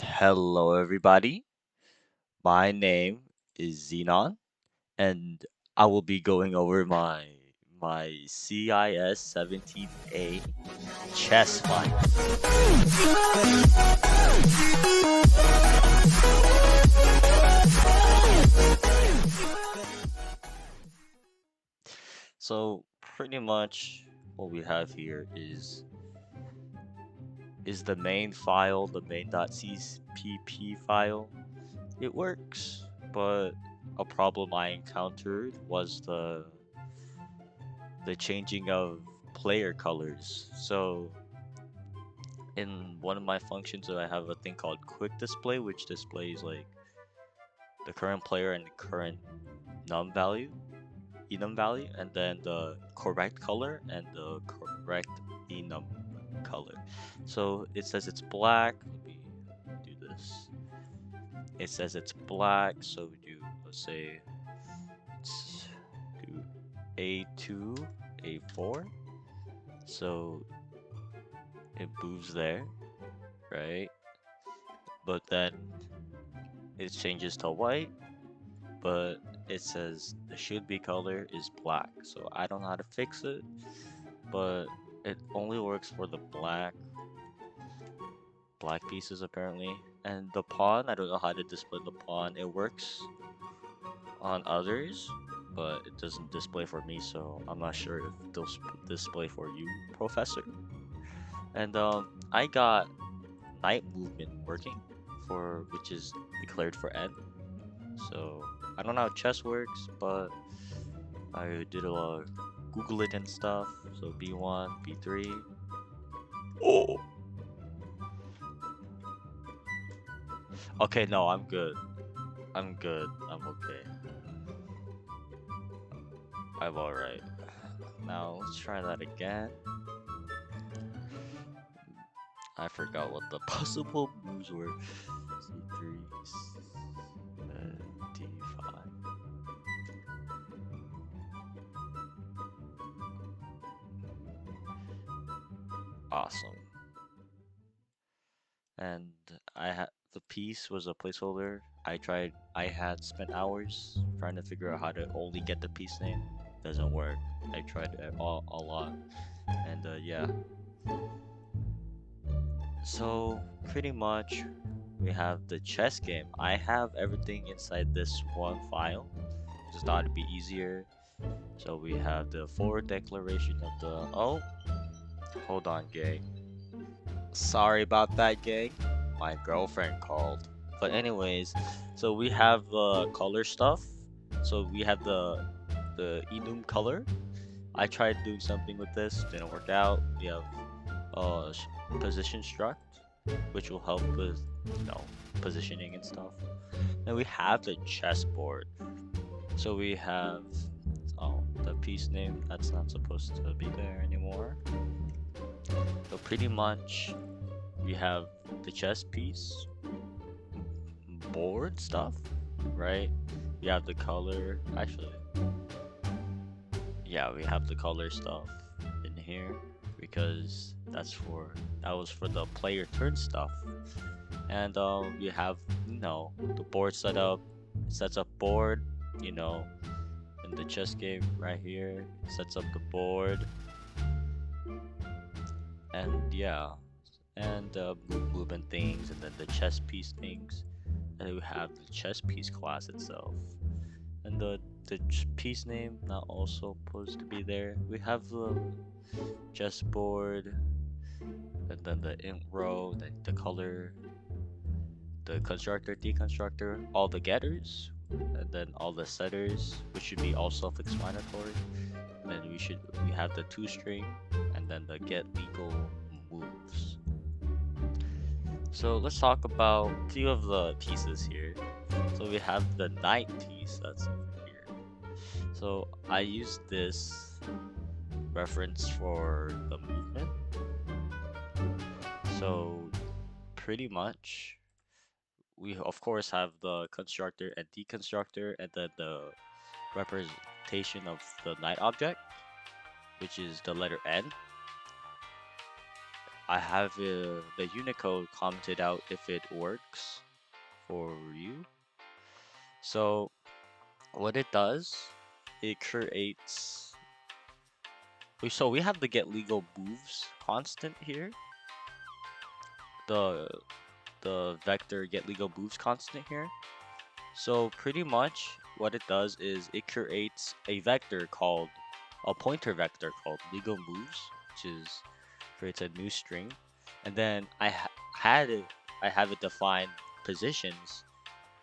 Hello, everybody. My name is Xenon, and I will be going over my CIS17A chess fight. So pretty much what we have here is the main file, the main.cpp file. It works, but a problem I encountered was the changing of player colors. So in one of my functions, I have a thing called quick display, which displays like the current player and the current num value, enum value, and then the correct color and the correct enum color. So it says it's black. Let me do this. It says it's black, so we do, let's say, let's do A2, A4. So it moves there, right? But then it changes to white, but it says the should be color is black. So I don't know how to fix it, but it only works for the black pieces apparently. And the pawn, I don't know how to display the pawn. It works on others, but it doesn't display for me, so I'm not sure if they'll display for you, Professor. And I got knight movement working for which is declared for N. So I don't know how chess works, but I did a lot of Google it and stuff. So B1, B3. Oh. Okay, no, I'm good. I'm good. I'm okay. I'm alright. Now let's try that again. I forgot what the possible moves were. C3, D5. Awesome. And I had the piece was a placeholder. I had spent hours trying to figure out how to only get the piece name. Doesn't work. I tried it a lot. And yeah. So pretty much we have the chess game. I have everything inside this one file. Just thought it'd be easier. So we have the forward declaration of the hold on, gang. Sorry about that, gang. My girlfriend called. But anyways, so we have the color stuff. So we have the enum color. I tried doing something with this, didn't work out. We have uh position struct, which will help with positioning and stuff. And we have the chessboard. So we have the piece name that's not supposed to be there anymore. So pretty much we have the chess piece, board stuff, right? We have the color. Actually, yeah, we have the color stuff in here because that was for the player turn stuff. And we have the board setup. Sets up board, you know, in the chess game right here. Sets up the board, and yeah, and movement things, and then the chess piece things. And then we have the chess piece class itself, and the piece name not also supposed to be there. We have the chessboard, and then the int row, the color, the constructor, deconstructor, all the getters, and then all the setters, which should be all self-explanatory. And then we have the toString, and then the get legal moves. So let's talk about a few of the pieces here. So we have the knight piece that's over here. So I use this reference for the movement. So pretty much we of course have the constructor and deconstructor, and then the representation of the knight object, which is the letter N. I have the Unicode commented out if it works for you. So what it does, it creates. So we have the get legal moves constant here. The vector get legal moves constant here. So pretty much what it does is it creates a vector called a pointer vector called legal moves, which is creates a new string, and then I have it define positions,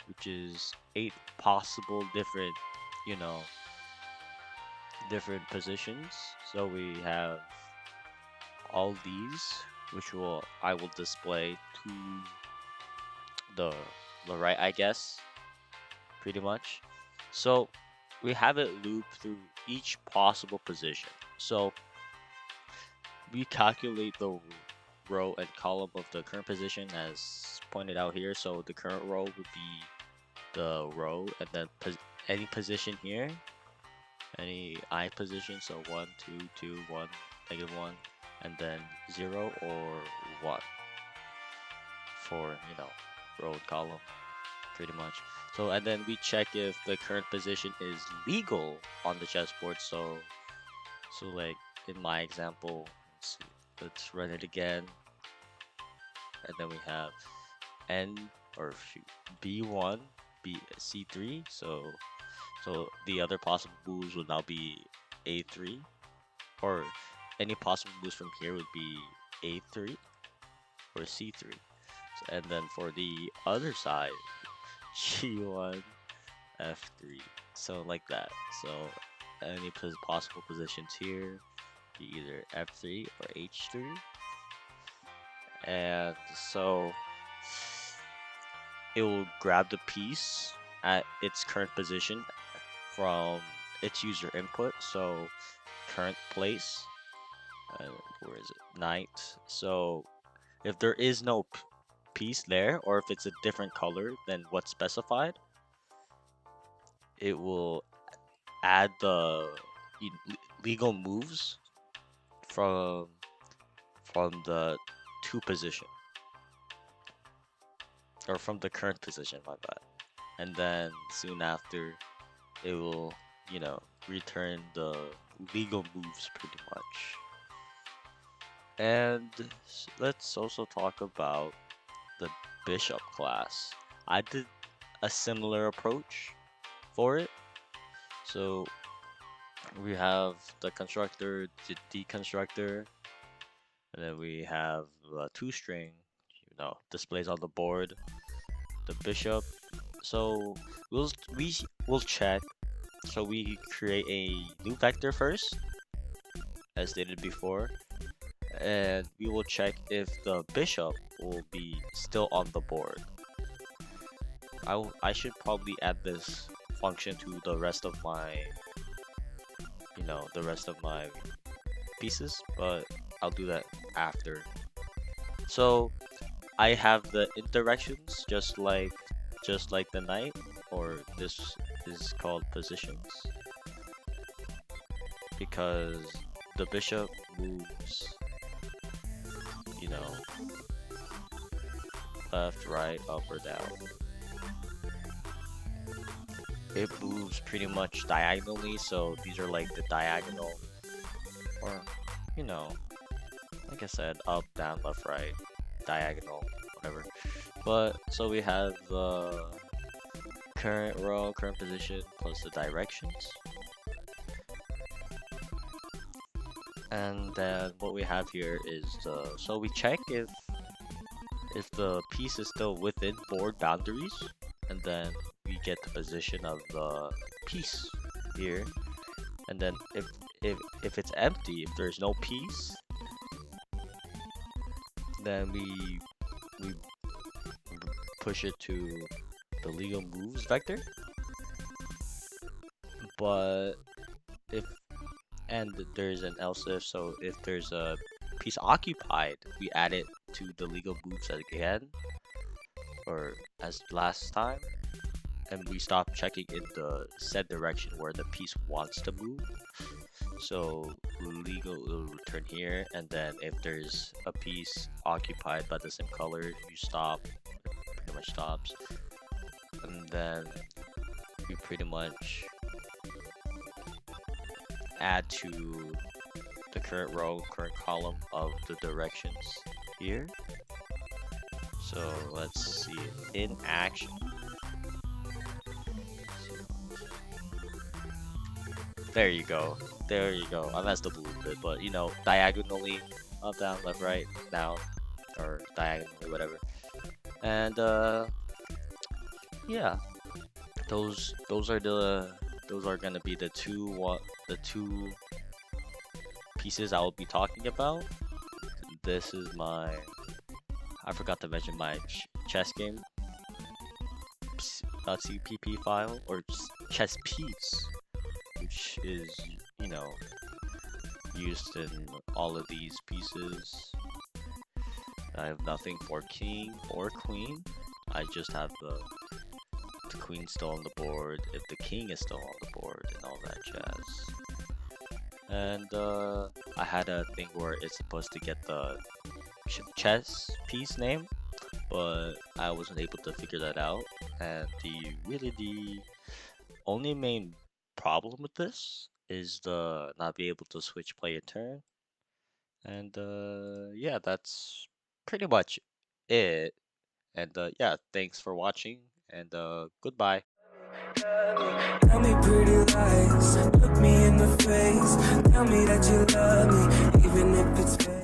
which is 8 possible different, you know, different positions. So we have all these, which I will display to the right, I guess, pretty much. So we have it loop through each possible position. So we calculate the row and column of the current position as pointed out here. So the current row would be the row, and then any position here, any I position. So 1, 2, 2, 1, -1, and then 0 or 1 for row and column, pretty much. So and then we check if the current position is legal on the chessboard. So like in my example, let's run it again, and then we have b1, c3. So the other possible moves would now be a3, or any possible moves from here would be a3 or c3. And then for the other side, g1, f3. So like that. So any possible positions here be either f3 or h3. And so it will grab the piece at its current position from its user input. So current place, where is it? Knight. So if there is no piece there, or if it's a different color than what's specified, it will add the legal moves from the to position, or from the current position, my bad. And then soon after, it will, return the legal moves pretty much. And let's also talk about the bishop class. I did a similar approach for it. So we have the constructor, the deconstructor, and then we have the toString, displays on the board, the bishop. So we'll check. So we create a new vector first, as stated before, and we will check if the bishop will be still on the board. I should probably add this function to the rest of my pieces, but I'll do that after. So I have the indirections just like the knight, or this is called positions, because the bishop moves, left, right, up, or down. It moves pretty much diagonally, so these are like the diagonal, or like I said, up, down, left, right, diagonal, whatever. But so we have the current row, current position, plus the directions. And then what we have here is so we check if the piece is still within board boundaries, and then we get the position of the piece here. And then if it's empty, if there's no piece, then we push it to the legal moves vector. But there's an else if, so if there's a piece occupied, we add it to the legal moves again, or as last time. and we stop checking in the said direction where the piece wants to move. So legal will return here, and then if there's a piece occupied by the same color, you stop. It pretty much stops, and then we pretty much add to the current row, current column of the directions here. So let's see in action. There you go. There you go. I messed up a little bit, but you know, diagonally, up, down, left, right, down, or diagonally, whatever. And yeah, those are gonna be the two pieces I will be talking about. This is my, I forgot to mention my chess game .cpp file, or chess piece, which is, you know, used in all of these pieces. I have nothing for king or queen. I just have the queen still on the board, if the king is still on the board, and all that jazz. And I had a thing where it's supposed to get the chess piece name, but I wasn't able to figure that out. And the only main problem with this is the not be able to switch play a turn. And yeah, that's pretty much it. And yeah, thanks for watching, and goodbye. Tell me pretty lies, look me in the face. Tell me that you love me, even if it's fake.